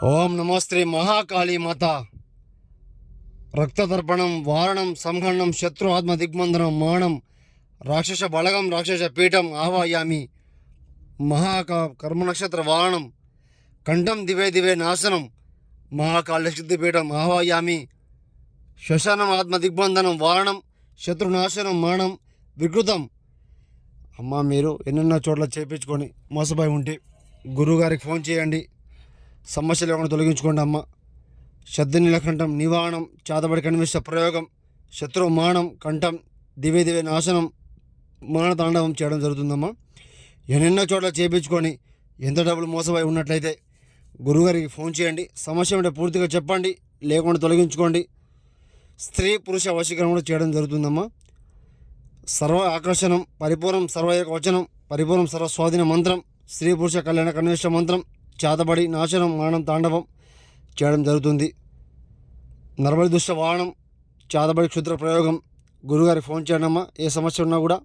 ఓం నమస్తే మహాకాళీ మాత. రక్తతర్పణం వారణం సంహరణం శత్రు ఆత్మ దిగ్బంధనం మానం రాక్షస బలగం రాక్షస పీఠం ఆవాయామి. కర్మ నక్షత్ర వారణం కంఠం దివే దివే నాశనం మహాకాళ సిద్ధిపీఠం ఆవాయామి. శ్మశానం ఆత్మ దిగ్బంధనం వారణం శత్రునాశనం మానం వికృతం. అమ్మ, మీరు ఎన్నెన్నో చోట్ల చేయించుకొని మోసపోయి ఉంటే గురువుగారికి ఫోన్ చేయండి. సమస్యలు ఏమైనా తొలగించుకోండి అమ్మ. శబ్దనీలకంఠం నివారణం చాతబడి కనివిష్ట ప్రయోగం శత్రు మానం కంఠం దివే దివే నాశనం మానతాండవం చేయడం జరుగుతుందమ్మా. ఎన్నెన్నో చోట్ల చేయించుకొని ఎంత డబ్బులు మోసపోయి ఉన్నట్లయితే గురువుగారికి ఫోన్ చేయండి. సమస్య ఉంటే పూర్తిగా చెప్పండి, లేకుండా తొలగించుకోండి. స్త్రీ పురుష వశీకరణ కూడా చేయడం జరుగుతుందమ్మా. సర్వ ఆకర్షణం పరిపూర్ణం సర్వయోగ వచనం పరిపూర్ణం సర్వస్వాధీన మంత్రం స్త్రీ పురుష కళ్యాణ కనిష్ట మంత్రం చాతబడి నాశనం మానం తాండవం చేయడం జరుగుతుంది. నరబలి దుష్ట వాహనం చాతబడి క్షుద్ర ప్రయోగం. గురుగారికి ఫోన్ చేయండి అమ్మా, ఏ సమస్య ఉన్నా కూడా.